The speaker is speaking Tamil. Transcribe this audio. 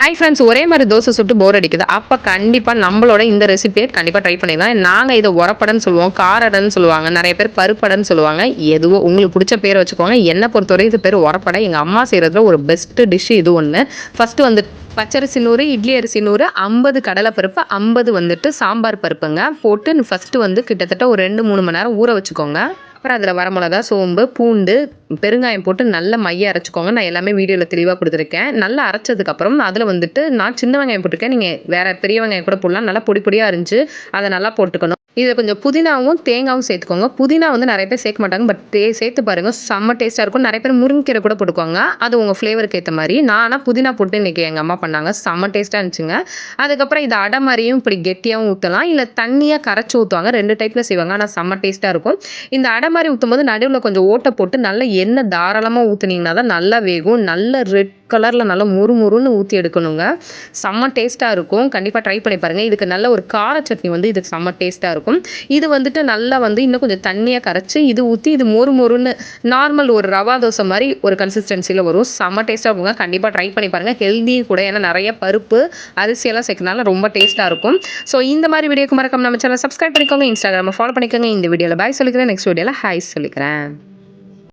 ஹாய் ஃப்ரெண்ட்ஸ், ஒரே மாதிரி தோசை சுட்டு போர் அடிக்குது. அப்போ கண்டிப்பாக நம்மளோட இந்த ரெசிபியை கண்டிப்பாக ட்ரை பண்ணிடலாம். நாங்கள் இதை உரப்படன்னு சொல்லுவோம், காரடன்னு சொல்லுவாங்க, நிறைய பேர் பருப்படன்னு சொல்லுவாங்க. எதுவோ உங்களுக்கு பிடிச்ச பேரை வச்சுக்கோங்க. என்னை பொறுத்தவரை இது பேர் உரப்படை. எங்கள் அம்மா செய்கிறதுல ஒரு பெஸ்ட்டு டிஷ் இது ஒன்று. ஃபஸ்ட்டு வந்து பச்சரிசி 100, இட்லி அரிசி 100, 50 கடலைப்பருப்பு, 50 வந்துட்டு சாம்பார் பருப்புங்க போட்டு ஃபஸ்ட்டு வந்து கிட்டத்தட்ட ஒரு 2-3 மணி நேரம் ஊற வச்சுக்கோங்க. அப்புறம் அதில் வரமிளகா, சோம்பு, பூண்டு, பெருங்காயம் போட்டு நல்லா மைய அரைச்சிக்கோங்க. நான் எல்லாமே வீடியோவில் தெளிவாக கொடுத்துருக்கேன். நல்லா அரைச்சதுக்கப்புறம் அதில் வந்துட்டு நான் சின்ன வெங்காயம் போட்டிருக்கேன். நீங்கள் வேறு பெரிய வெங்காயம் கூட போடலாம். நல்லா பொடி பொடியாக அரிஞ்சு அதை நல்லா போட்டுக்கணும். இதில் கொஞ்சம் புதினாவும் தேங்காயும் சேர்த்துக்கோங்க. புதினா வந்து நிறைய பேர் சேர்க்க மாட்டாங்க. பட் சேர்த்து பாருங்கள், செம்ம டேஸ்ட்டாக இருக்கும். நிறைய பேர் முருங்கைக்கீரை கூட போட்டுக்குவாங்க. அது உங்கள் ஃப்ளேவருக்கு ஏற்ற மாதிரி. நான் ஆனால் புதினா போட்டு இன்றைக்கி எங்கள் அம்மா பண்ணாங்க. செம்ம டேஸ்ட்டாக இருந்துச்சுங்க. அதுக்கப்புறம் இது அடை மாதிரியும் இப்படி கெட்டியாகவும் ஊற்றலாம், இல்லை தண்ணியாக கரைச்சி ஊற்றுவாங்க. 2 டைப்பில் செய்வாங்க. ஆனால் செம்ம டேஸ்ட்டாக இருக்கும். இந்த அடை மாதிரி ஊற்றும்போது நடுவில் கொஞ்சம் ஓட்டை போட்டு நல்லா எண்ணெய் தாராளமாக ஊற்றுனீங்கன்னா தான் நல்லா வேகும். நல்ல ரெட் கலரில் நல்லா முறுமுறுன்னு ஊற்றி எடுக்கணுங்க. செம்ம டேஸ்ட்டாக இருக்கும். கண்டிப்பாக ட்ரை பண்ணி பாருங்கள். இதுக்கு நல்ல ஒரு கார சட்னி வந்து இதுக்கு செம்ம டேஸ்ட்டாக இருக்கும். இது வந்துட்டு நல்லா வந்து இன்னும் கொஞ்சம் தண்ணியாக கரைச்சி இது ஊற்றி இது மொறுன்னு நார்மல் ஒரு ரவா தோசை மாதிரி ஒரு கன்சிஸ்டன்சியில் வரும். செம்ம டேஸ்ட்டாக இருக்குங்க. கண்டிப்பாக ட்ரை பண்ணி பாருங்கள். ஹெல்தியும் கூட, ஏன்னா நிறைய பருப்பு அரிசியெல்லாம் சேர்க்கறனால ரொம்ப டேஸ்ட்டாக இருக்கும். ஸோ இந்த மாதிரி வீடியோக்கு மறக்காம நம்ம சேனல் சப்ஸ்கிரைப் பண்ணிக்கோங்க. இன்ஸ்டாகிராமை ஃபாலோ பண்ணிக்கோங்க. இந்த வீடியோவில் பாய் சொல்லிக்கிறேன். நெக்ஸ்ட் வீடியோவில் ஹாய் சொல்லிக்கிறேன்.